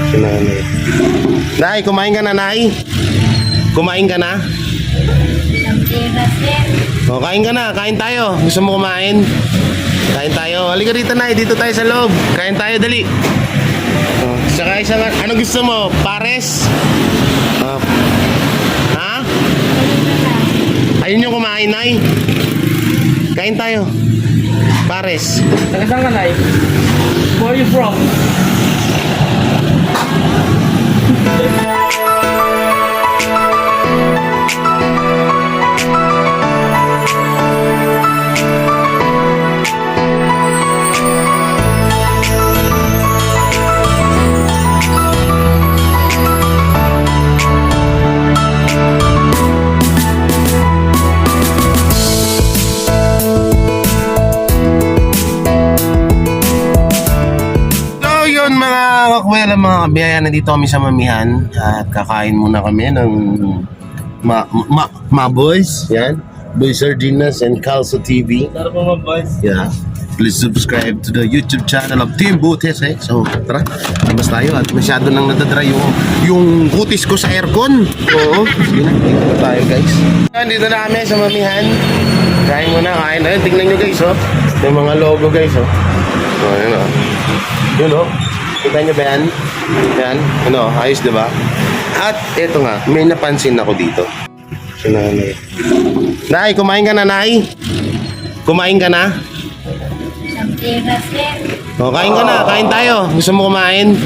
Si nanay. Nay, kumain ka na, Nay? Kumain ka na? O, kain ka na. Kain tayo. Gusto mo kumain? Kain tayo. Halika rito, Nay. Dito tayo sa loob. Kain tayo, dali. O, saka isang... Ano gusto mo? Pares? O. Ha? Ayun yung kumain, Nay. Kain tayo. Pares. Taga saan ka, Nay? Where are you from? Mga kakwela, mga kabiyaya, nandito kami sa Mamihan at kakain muna kami ng boys, yan, Boy Sardinas and Calso TV. Tara po mga boys. Yeah, please subscribe to the YouTube channel of Team Butes, eh. So tara, labas tayo at masyado nang nadadry yung kutis ko sa aircon. Oo, sige na, dito tayo guys. Dito na kami sa Mamihan. Kain muna, kain. Ayun, tignan nyo guys, oh. Yung mga logo guys, oh. Oh, yun, oh. Yun, oh. Kita nyo ba yan? Yan, ano, ayos diba? At eto nga, may napansin ako dito. Si nanay. Nay, kumain ka na, Nay? Kumain ka na? O, kain ka na, kain tayo. Gusto mo kumain?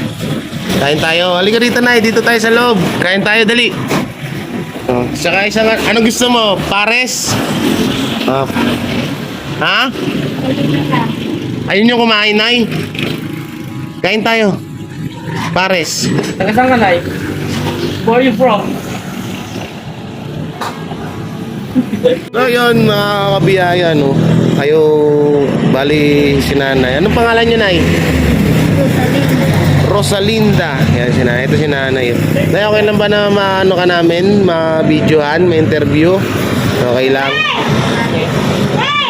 Kain tayo. Halika rito, Nay, dito tayo sa loob. Kain tayo, dali. O, saka isang, ano gusto mo? Pares? O. Ha? Ayun yung kumain, Nay. Kain tayo. Pares. Taga saan ka, Nay? Where are you from? So yun, mga kabiyaya, no? Kayo, bali si nanay. Anong pangalan niyo, Nay? Rosalinda. Yan si nanay. Ito si nanay. Nay, okay lang ba na maano ka namin? Ma-videohan, ma-interview? Okay lang.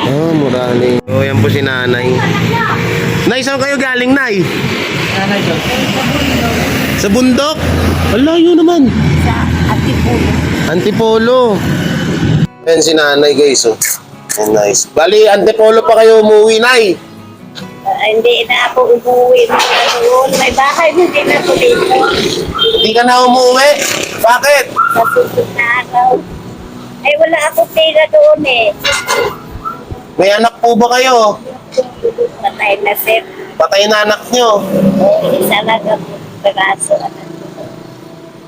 Oh, murali. So yan po si nanay. Nay, saan kayo galing, Nay? Nanay ko. Sa bundok? Ang layo naman. Sa Antipolo. Antipolo. Ayan si nanay guys, oh. Oh, nice. Bali, Antipolo pa kayo umuwi, Nay. Hindi na ako umuwi. May bahay na din ako dito. Hindi ka na umuwi? Bakit? Sa susunod na araw. Ay, wala akong pera doon eh. May anak po ba kayo? Patay na sir. Patay na anak nyo. Isa lang ang peraso.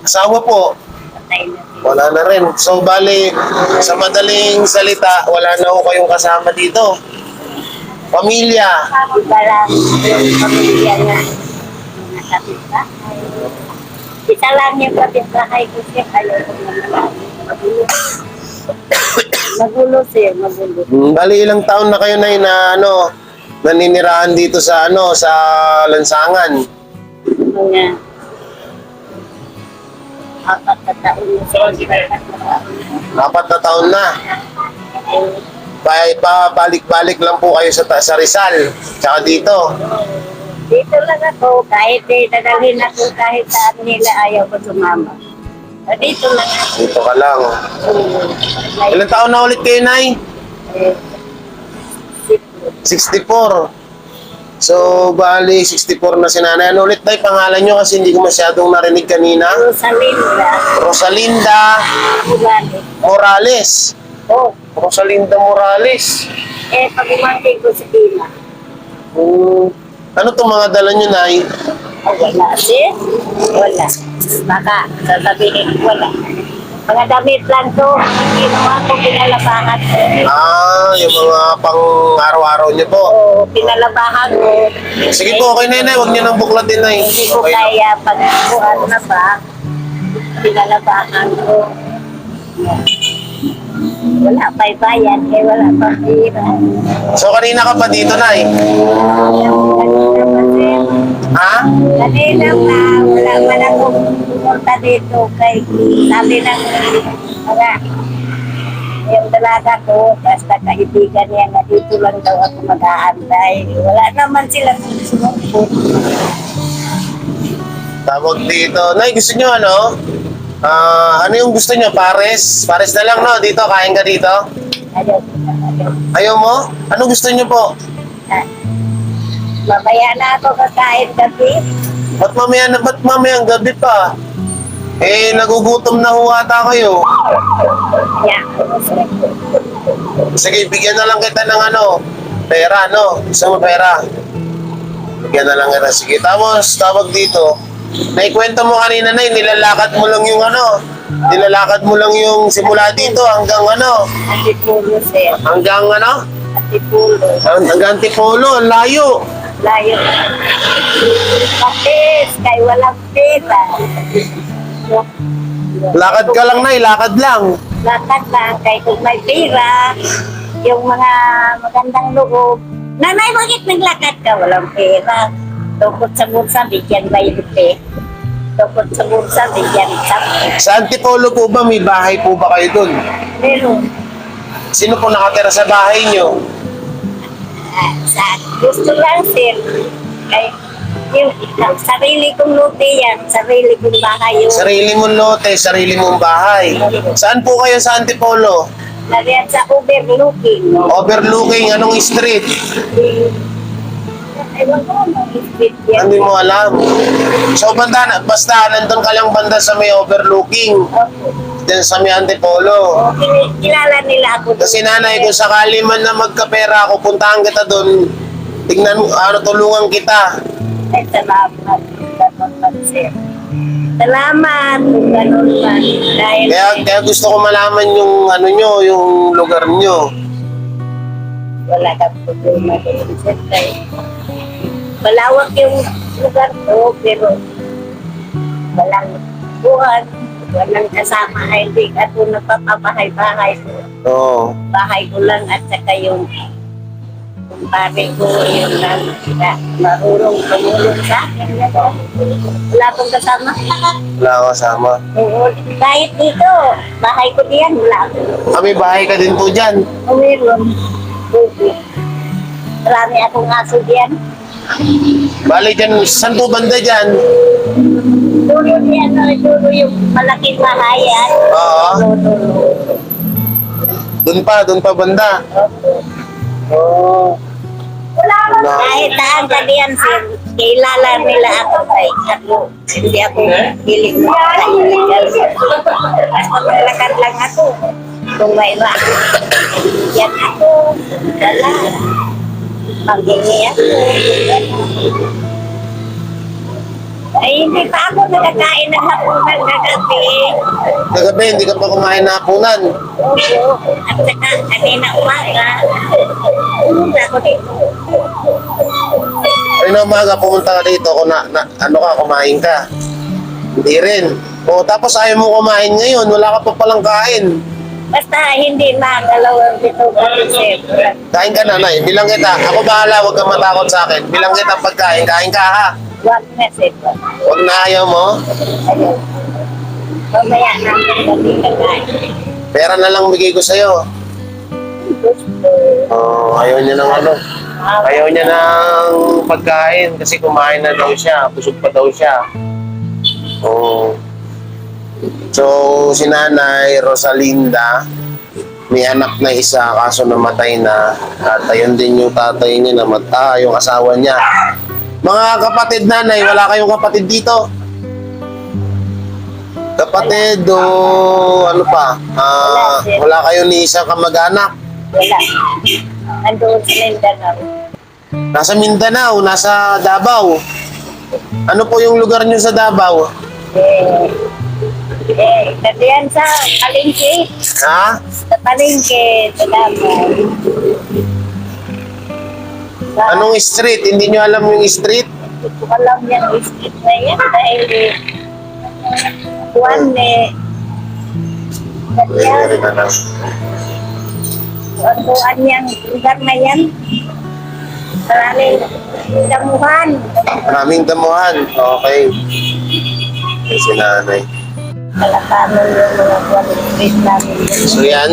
Asawa po? Patay na sir. Wala na rin. So, bali, sa madaling salita, wala na ho kayong kasama dito. Pamilya. Iba lang yung pamilya na mga kapitbahay. Isa lang yung kapitbahay ko siya. Ayaw ko naman. Magulo sir, magulo. Bali, ilang taon na kayo na ano, naninirahan dito sa ano, sa Lansangan? Mga apat na taon na sir. 4 na taon na. Balik-balik lang po kayo sa Rizal, tsaka dito. Dito lang ako, kahit dadalhin ako kahit saan nila ayaw ko sumama. Dito lang ako. Dito ka lang. Ilang taon na ulit kayo, Nay? 64. So, bali, 64 na si nanay. Ano ulit, Nay, pangalan nyo kasi hindi ko masyadong narinig kanina? Rosalinda. Rosalinda Morales. Morales. Oh, Rosalinda Morales. pag-umangkin ko sa Pina. Ano itong mga dala nyo, Nay? Oh, wala. Eh? Wala. Baka sasabihin, wala. Mga damit lang to. Ginawa ko, pinalabahan ko. Yung mga pang araw-araw nyo po. Oo, pinalabahan ko. Sige po, okay na yun, Nay. Huwag nyo nang buklatin, Nay. Hindi ko Okay. kaya pag buwan na ba, pinalabahan ko. Wala pa'y bayan, eh wala pa pira. So, kanina ka pa dito, Nay? Kanina pa sir. Ha? Kanina pa, wala man akong pumunta dito kay sabi ng mga yung dalaga ko, basta kaibigan niya na dito lang daw ako mag-aantay. Wala naman silang sumumpot. Tawag dito. Nay, gusto nyo ano? Ano yung gusto nyo? Pares? Pares na lang, no? Dito, kain ka dito? Ayaw. Ayaw mo? Ano gusto nyo po? Mamaya na ako kakain gabi. Ba't mamaya ang gabi pa? Eh, nagugutom na huwata kayo. Yeah. Sige, bigyan na lang kita ng ano, pera, no? Gusto mo pera? Bigyan na lang kita. Sige, tapos, tawag dito. Naikwento mo kanina na, nilalakad mo lang yung ano, nilalakad mo lang yung simula dito hanggang ano, Antipulo, sir. hanggang ano, Antipulo. hanggang Antipolo, ang layo. Layo. Kapis, kay walang pera. Lakad ka lang na, lakad lang. Lakad lang, kay kung may pera, yung mga magandang loob. Nanay, bakit naglakad ka? Walang pera. Tukot sa bulsa, bigyan 20. Tukot sa bulsa, bigyan 10. Sa Antipolo po ba, may bahay po ba kayo dun? Meron. Sino po nakatira sa bahay nyo? Sa gusto lang, sir. Kay, yung sarili kong lote yan, sarili kong bahay yun. Sarili mong lote, sarili mong bahay. Saan po kayo sa Antipolo? Nariyan sa overlooking. Overlooking, anong street? Ewan ko, street yan. Hindi mo alam. So, basta nandun ka lang banda sa may overlooking. Opo. Then sa may Antipolo. Kilala nila ako. Kasi nanay, kung sakali man na magkapera ako, puntahan kita doon. Tingnan, tulungan kita. Ay, salamat. Ganun man, sir. Salamat kung ganun man. Dahil Kaya gusto ko malaman yung ano nyo, yung lugar nyo. wala kang problema doon, sir. Dahil malawak yung lugar ko, pero walang buwan, walang kasama. Ay, hindi ako napapabahay-bahay ko. Oo. Bahay ko lang at saka yung kumpare ko, yung na marunong tumulong sa akin. Wala akong kasama. Wala ka kasama. Oo, kahit dito, bahay ko diyan, wala ako. Kami bahay ka din po dyan. Meron. Okay. Marami akong aso diyan. Bali dyan, saan po banda dyan? Dulo diyan, dulo yung malaking bahayan. Oo. Dulo. Doon pa banda. Oo. Kahit saan ka diyan, sir, kilala nila ako kay ako. Hindi ako hilig mo kailigal. Basta maglakad lang ako. Kung may ako, yan ako. Wala. Manghingi ako. Ay, hindi pa ako nakakain ng hapunan kagabi. Kagabi, hindi ka pa kumain na hapunan. Oo. At saka, kanina umaga, pumunta ako dito. Ay na umaga, pumunta ka dito, kung ano ka, kumain ka. Hindi rin. O, tapos ayaw mo kumain ngayon, wala ka pa palang kain. Basta hindi magalawang dito kasi Kain ka nanay, bilang kita. Ako bahala, huwag kang matakot sa akin. Bilang kita pagkain, kain ka ha. wag na sir. Huwag na ayaw mo. Ayun. Mamaya na gabi kakain. Pera na lang bigay ko sa'yo. Gusto. Oh, ayaw niya ng ano. Ayaw niya ng pagkain kasi kumain na daw siya. Busog pa daw siya. Oh. So, si Nanay Rosalinda, may anak na isa kaso namatay na. At ayun din yung tatay niya yung asawa niya. Mga kapatid nanay, wala kayong kapatid dito? Kapatid o ano pa? Wala kayo ni isang kamag-anak? Wala. Nandoon sa Mindanao. Nasa Mindanao, nasa Davao. Ano po yung lugar niyo sa Davao? Nandiyan sa Palengke. Ha? Sa Palengke, sa Davao. Anong street? Hindi nyo alam yung street? Hindi ko alam yung street na yan dahil buwan Hindi na lang. buwan yung lugar na yan. Maraming damuhan. Maraming damuhan. Okay. Ay, si Nanay. Kalakano yung mga buwan ng street namin. So yan,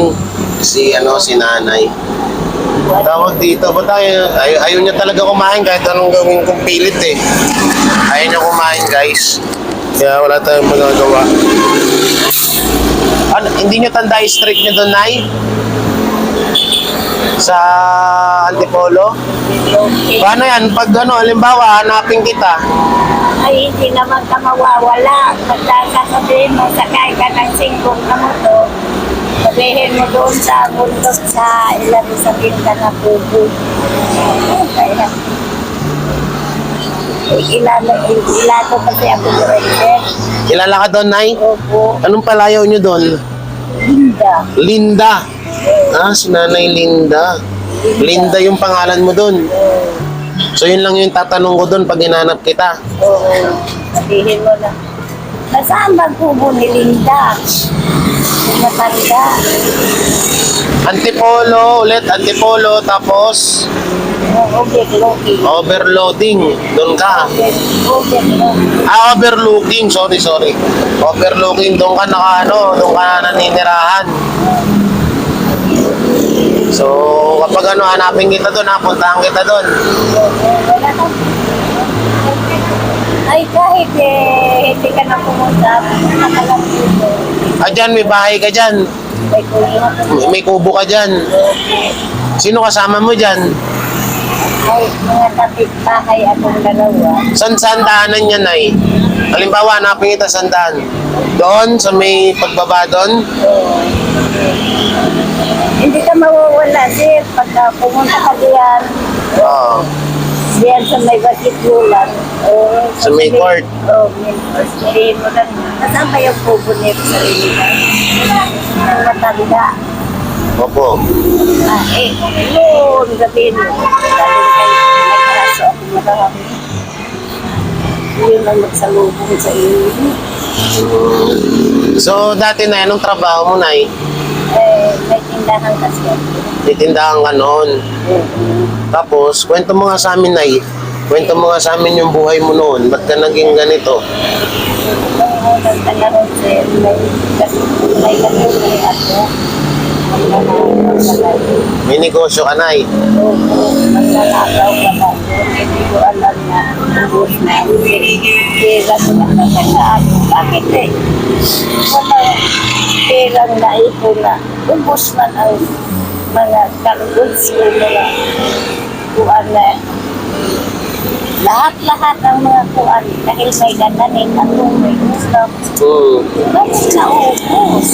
si Nanay. Tawag dito, ba't ayaw niya talaga kumain kahit anong gawin kong pilit eh. Ayaw niya kumain guys. Kaya wala tayong magagawa. Ano, hindi niyo tanda yung street niyo doon, Nay? Sa Antipolo? Paano yan? Pag ano, halimbawa, hanapin kita. Ay, hindi naman ka mawawala. Pagka sasabihin mo, sakay ka ng singgong na motor, sabihin mo doon sa bundok sa ilan sa pinta na pupo. Kaya, ilado kasi ako director. Kilala ka doon, Nay? Opo, Anong palayaw niyo doon? Linda. Linda. Ah, si Nanay Linda. Linda yung pangalan mo doon. So yun lang yung tatanong ko doon pag hinanap kita. Oo, sabihin mo na. Nasaan ba kubo ni Linda? Yung matanda. Antipolo, ulit Antipolo, tapos Overlooking. overloading. Doon ka. Overlooking. Overlooking. Sorry. Overlooking. Doon ka doon ka naninirahan. So, kapag hanapin kita doon, puntahan kita doon. Wala na. Ay, kahit hindi ka na pumunta, nakalang dito. Dyan, may bahay ka dyan. May kulihan ka. May kubo ka dyan. Sino kasama mo dyan? Ay, mga kapit-bahay akong dalawa. Saan daanan niya, Nay? Halimbawa, hanapin kita saan daan? Doon, sa may pagbaba doon? Hindi ka mawawala, sir. Pagka pumunta ka diyan, Oo. diyan sa may basikulan. Sa may court. Oo, sabihin mo lang, nasaan ba yung kubo nito sa Iligan? Ang matanda. Opo. Yun, sabihin mo. Sabihin kayo, nagkaraso ako marami. Yun ang magsalubong sa iyo. So, dati na, anong trabaho mo, Nay? May tindahan kasi ako. May tindahan ka noon. Tapos, kwento mo nga sa amin, Nay. Kwento mo nga sa amin yung buhay mo noon. Ba't ka naging ganito? Nung unang tanong sir, may katulong ako. May negosyo ka, Nay. Magnanakaw ka ba? Hindi ko alam na ubos na. Pera ko na nakanaan. Bakit eh? Walang perang naipon na. Ubos man ang mga kargoods ko, mga kuan na. Lahat-lahat ng mga kuan. Dahil may gananin at may usap. Bakit naubos?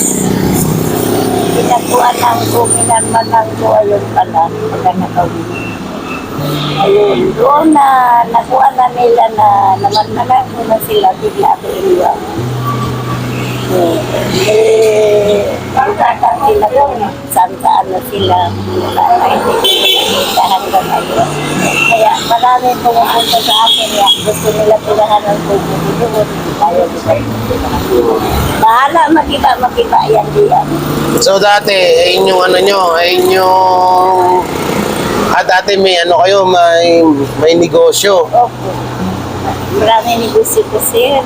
Pinakuan ang kuminan man ang buhay yung pala. Pagka nakawin. Ayun, doon na nakuha na nila na naman ko na sila bigla ko iniwan. Pagkakang sila kung saan na sila hanggang ngayon. Kaya marami pumupunta sa akin ya, gusto nila tirahan ng kubo doon. Kaya bahala makita yan diyan. So, dati, inyong dati may kayo, may negosyo. Opo. Marami negosyo ko, sir.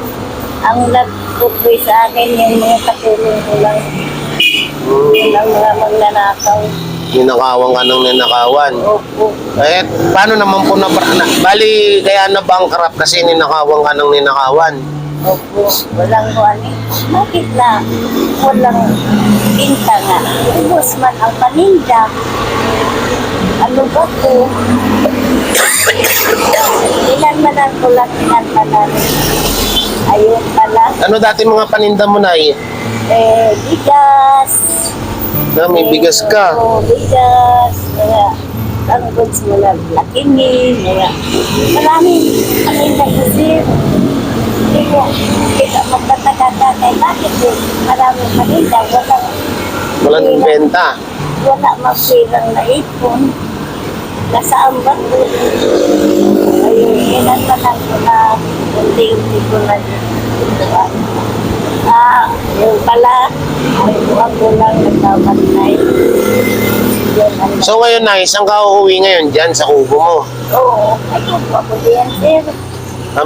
Ang nagpupoy sa akin, yung mga katulong ko lang. Yung mga magnanakaw. Ninakawan ka ng ninakawan. Opo. Paano naman po bali, kaya na-bankrupt kasi ninakawan ka ng ninakawan. Opo. Walang kuwan eh. Bakit na? Walang pinta nga. Ubus man ang paninda. Ano ba po? Inanmanan ko lang, inanmanan. Ayun pala. Ano dati mga paninda mo, Nay? Bigas. May bigas ka. Oo, bigas. Kaya, ang goods mo na lakini. Kaya, maraming paninda kasi. Hindi ko, kita magkatagata. Bakit eh? Maraming paninda. Walang benta. Wala mapirang naipon. Nasaan ba ito? Ayun, inanmanan ko na unti-unti ko na ito. Yung pala, may buwan ko lang nagkamatay. So ngayon, Nay, saan ka uuwi ngayon? Diyan sa kubo mo. Oo, ayun po ako diyan, sir.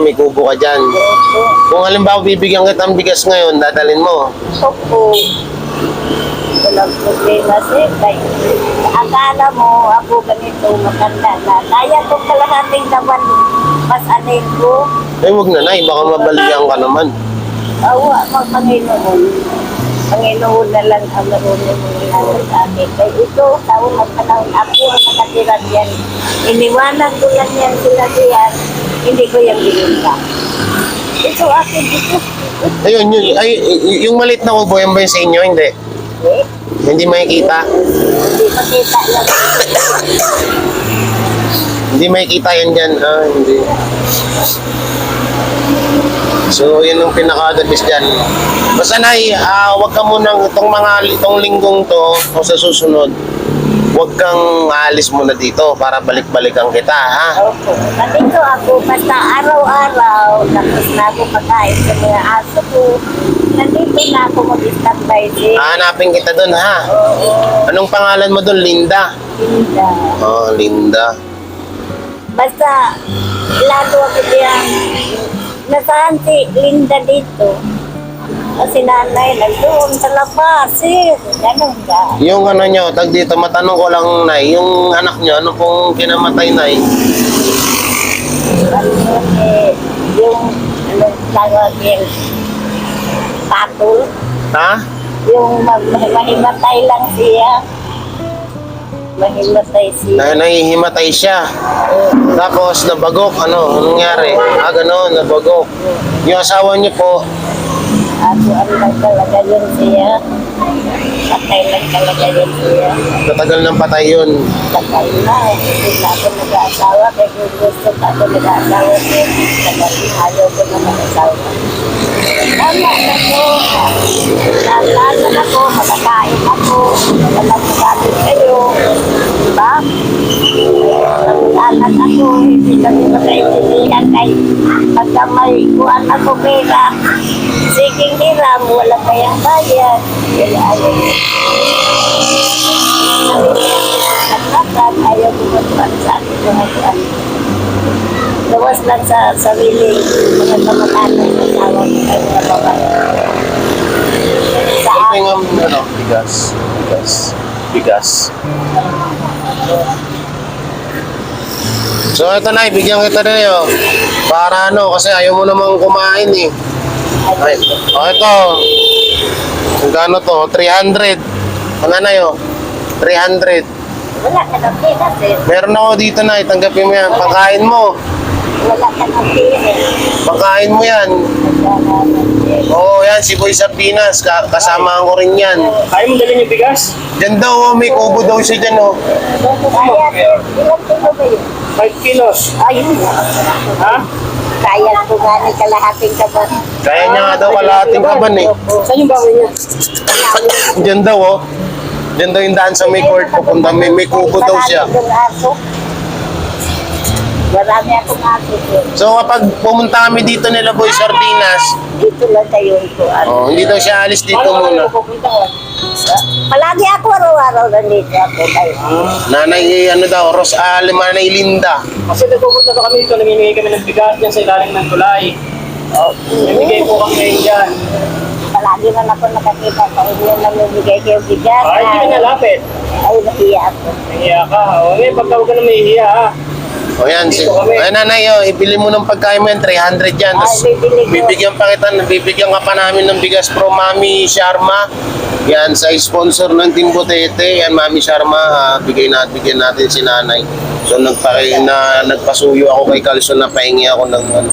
May kubo ka dyan. Opo. Kung halimbawa bibigyan kita ng bigas ngayon, dadalin mo. Opo. walang problema sir. Kaya akala mo ako ganito matanda na. Kaya ko kalahating naman mas anin ko. Eh, wag na, Nay. Baka mabalikan ka naman. Awa, Panginoon. Panginoon na lang ang marunong mangyayari sa akin. Kaya ito, taon at panahon ako ang nakatira diyan. Iniwanan ko lang yan sila diyan. Hindi ko yung bininta. Ito akin dito. Ayun, yung maliit na kubo, yan ba yung sa inyo? Hindi. Eh, Hindi makikita. hindi makita lang. Hindi makikita yan dyan. Ah, hindi. So, yun yung pinaka-adabis dyan. Basta, Nay, wag ka munang itong linggong to, o sa susunod, wag kang aalis muna dito para balik-balikan kita, ha? Opo. Nandito ako, basta araw-araw, tapos na ako pagkain sa mga aso ko. Nandito na ako mag-standby din. Hanapin kita dun, ha? Oo, Anong pangalan mo dun? Linda? Linda. Oh, Linda. Basta, lalo ako diyan. Nasaan si Linda dito? Kasi nanay, nandun sa labas, sir. Ganun ka. Yung ano nyo, tag dito, matanong ko lang, Nay, yung anak nyo, ano pong kinamatay, Nay? Ano eh, yung, tawag yung patol. Ha? Yung mahimatay lang siya. Mahimatay siya. Nahihimatay siya. Tapos nabagok, anong nangyari? Ganon, nabagok. Yung asawa niyo po, Ako ang lang talaga yun siya. Patay lang talaga yun siya. matagal ng patay yun. Patay na. Hindi na ako nag-aasawa. Kaya kung gusto pa ako nag-aasawa ko, ayaw ko na mag-asawa. Tama na ko. Nalasan ako, makakain ako. Walang masabi kayo. Diba? Nalasan ako, hindi kami makaintindihan kay pagka may kuwan ako pera. Sige hiram, wala kayang bayad. Kaya ayaw ko. Naglakan, ayaw ko magpapaan sa akin mga kuwan. Lawas lang sa sarili, mga kamatanan sa asawa ko kayo na babae. Sa Ito yung ano, bigas. So ito, Nay, bigyan kita na yun. Para ano, kasi ayaw mo namang kumain eh. Ay, ito. Magkano to? 300. Ano na yun? 300. wala ka ng pinas eh. Meron ako dito, Nay, tanggapin mo yan. Pangkain mo. Wala ka ng pinas. Pangkain mo yan. Wala ka ng pinas. Oo, yan, si Boy Sardinas. Kasama ko rin yan. Kaya mo dalhin yung bigas? Diyan daw, may kubo daw siya dyan, oh. Kaya, ilang kilo ba yun? 5 kilos. Ayun na. Ha? Kaya ko nga ni kalahating kaban. Kaya niya nga daw kalahating kaban, eh. Saan yung bahay niya? Diyan daw, oh. Diyan daw yung daan sa may court pupunta. May kubo daw siya. Marami akong aso. Marami akong aso. Sir. So kapag pumunta kami dito nila Boy Sardinas, Dito lang kayo ko. oh, hindi daw siya alis dito muna. Pupunta ka? Palagi ako araw-araw nandito ako kayo. Nanay, ano daw, Nanay Linda. Kasi nagpupunta pa kami dito, namimigay kami ng bigas dyan sa ilalim ng tulay. Namimigay po kami ngayon dyan. Palagi man ako nakakita sa inyo na namimigay kayo bigas. Ay, hindi ka nalapit. Ay, nahiya ako. Nahiya ka. O ngayon, pagka huwag ka na mahihiya ha. O yan, ay nanay, oh, ibili mo ng pagkain mo yan, 300 yan. Tapos Ay, bibili ko. bibigyan ka pa namin ng bigas from Mami Sharma. Yan, sa sponsor ng Team Butete. Yan, Mami Sharma, bigyan natin si nanay. So, nagpasuyo ako kay Calzo na pahingi ako ng ano.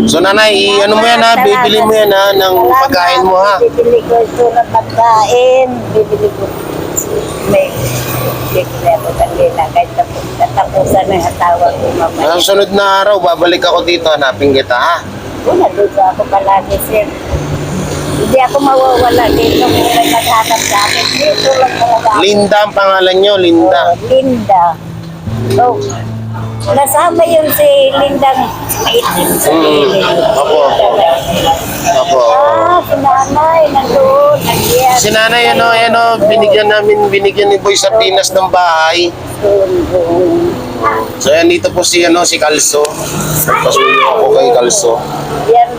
So, nanay, ano mo yan ha? Bibili mo yan ha, ng pagkain mo ha. Bibili ko ito ng pagkain. Bibili ko. May bibili ako kanina. Kahit natapusan ng asawa ko mamaya. Sa sunod na araw, babalik ako dito, hanapin kita ha. Una, dito ako palagi, sir. Hindi ako mawawala dito kung may maghanap sa akin. Dito lang talaga ako. Linda ang pangalan nyo, Linda. Linda. So, nasama yun si Lindang maitim sa piling. Opo. Opo. Si nanay, nandun, nandiyan. Si nanay, binigyan ni Boy Sardinas ng bahay. So yan, dito po si Calzo. Pasuyo ako kay Calzo. Yan,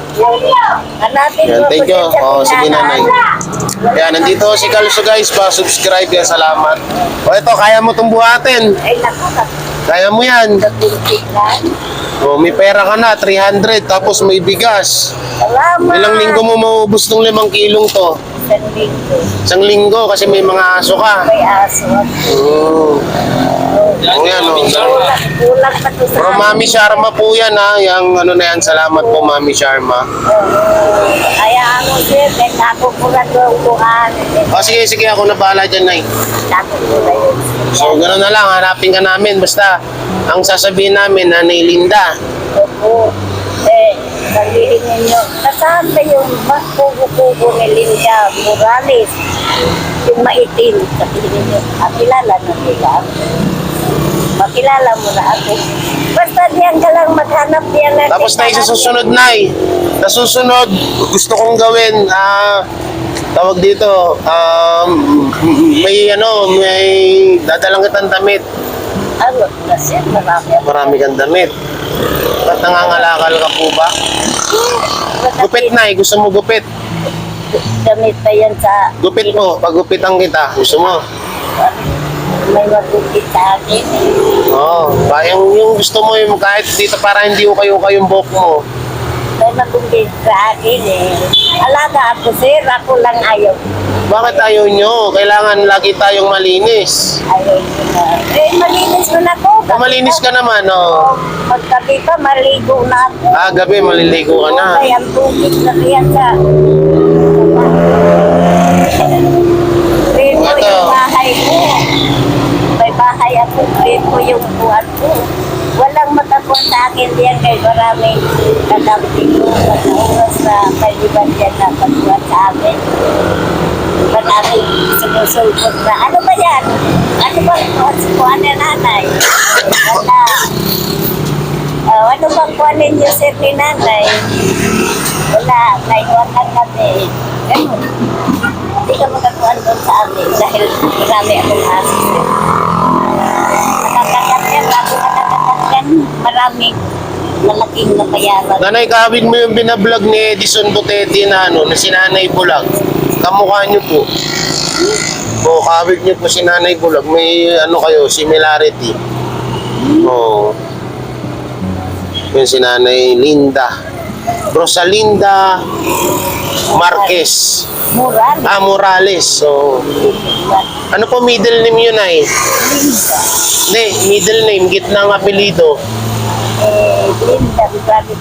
hanapin Yan, mo thank you. ako Oh, sa sige nanay. tindahan. Yan, nandito si Calcio guys, pa-subscribe yan, salamat. O ito, kaya mo itong buhatin. Ay, naku, Kaya mo yan. kapintik lang. O, may pera ka na, 300, tapos may bigas. Salamat. Ilang linggo mo maubos tong 5 kilong to? Isang linggo. Isang linggo kasi may mga aso ka. May aso. Oo. O yan, o. Kulang pa to sa Pero Mami Sharma po yan ha. Yung ano na yan, salamat po Mami Sharma. Kaya ako sir, kahit ako ko lang yung buhan. O sige, sige, ako na bahala dyan, Nay. Ako ko lang yun. So, gano'n na lang, hanapin ka namin. Basta, ang sasabihin namin, Nanay Linda. Opo. Sabihin ninyo, nasaan ba yung kubo-kubo ni Linda Morales? Yung maitim, sabihin ninyo, kilala na nila ako. Makilala mo na ako. Basta diyan ka lang maghanap diyan na. Tapos Nay, sa susunod, Nay. Sa susunod, gusto kong gawin, tawag dito, may dadalang kitang damit. Ano, kasi marami ako. Marami kang damit. Ba't nangangalakal ka po ba? Gupit, Nay. Gusto mo gupit? Damit pa yan sa... Gupit po. Paggupitan kita. Gusto mo? May magupit sa akin. Oo. Yung gusto mo yung kahit dito para hindi kayo-kayong buhok mo. May magupit sa akin eh. Alaga ako sir, ako lang ayaw. Bakit ayaw nyo? Kailangan lagi tayong malinis. Ayaw ko na. Malinis ko na po. Malinis ka naman, oh. Paggabi pa, maligo na ako. Gabi, maliligo ka na. Kaya ang tubig na kaya sa... Rin mo Ito. yung bahay ko. May bahay ako, rin mo yung buwan ko. Walang matapuan sa akin diyan kay maraming kadamping ko. At oras na kaibigan diyan na pagbuwan sa akin. Maraming sumusulpot na, ano ba yan? Ano ba kuhan na nanay? Wala. Ano bang kuhan ninyo sir ni nanay? Wala, naiwanan kami. Ganun. Hindi ka magkakuhan doon sa amin dahil marami akong asis. Nakakakat yan, bago ka nakakakat yan, maraming malaking nabayaran. Nanay, kawig mo yung binablog ni Edison Butete na na si Nanay Bulag. Kamukha nyo po. O, kawig nyo po si Nanay Bulag. May kayo, similarity. O. Yung si Nanay Linda. Rosalinda Marquez. Mural. Morales. So, ano po middle name yun ay? Linda. Hindi, middle name, gitna ng apelido. Linda, grabe.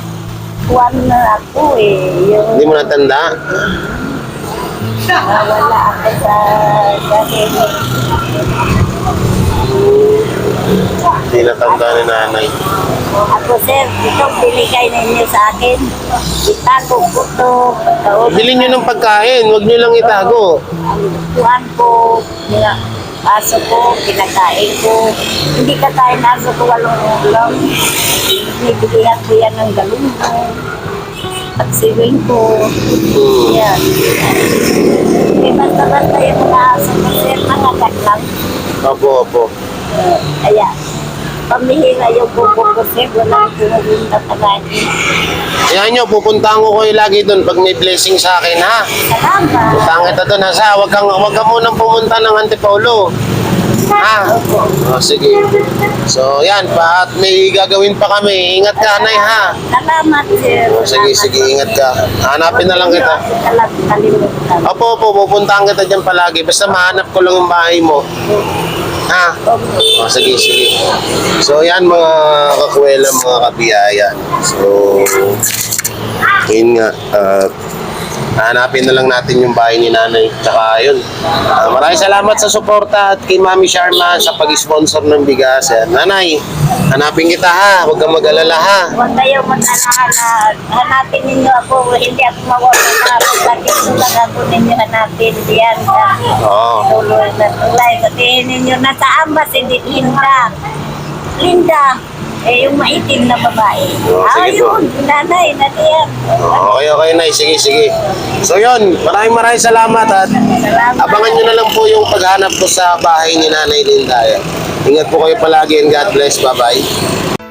Kuhan na ako yung Hindi mo natanda? wala ako sa Hindi natanda ni nanay. Ako sir, ito binigay ninyo sa akin. Itago ko to. Bilhin nyo ng pagkain, huwag nyo lang itago. Ang kuhan ko, aso ko, pinakain ko. Hindi kakain aso ko, walong ulam. Bibigyan ko yan ng galunggong. Pagsiwing ko. Yan. May basta-basta yung mga aso ko sir, mga kaklang. Opo, opo. Kaya, pamihira yung buko ko sir, walang pumunta palagi. Yan nyo, pupuntahan ko kayo lagi doon pag may blessing sa akin, ha? Salamat. Puntahan kita doon, ha? Huwag ka munang pumunta ng Antipolo. Ha? O, sige. So, yan, at may gagawin pa kami. Ingat ka, Nay, ha? Salamat sir. O, sige, sige, ingat ka. Hanapin na lang kita. Kalimutan. Opo, pupuntahan kita dyan palagi. Basta mahanap ko lang yung bahay mo. Ha? O, sige, sige. So, yan mga kakwela, mga kabiyaya. So, yun nga. Hanapin na lang natin yung bahay ni nanay. Tsaka yun. Maraming salamat sa suporta at kay Mami Sharma sa pag-sponsor ng bigas. Nanay, hanapin kita ha. Huwag kang mag-alala ha. Huwag kayo mag-alala. Hanapin ninyo ako. Hindi ako mawala na. Pagkakito lang ako ninyo hanapin. Diyan. Oo. Tuloy na tulay. Sabihin ninyo, nasaan ba si Linda? Linda. Yung maitim na babae. Sige po. Ayun, nanay, nadiyan. Okay, okay, Nay. Sige, sige. So yun, maraming salamat at Salamat. abangan nyo na lang po yung paghanap ko sa bahay ni Nanay Linda. Ingat po kayo palagi and God bless. Bye-bye.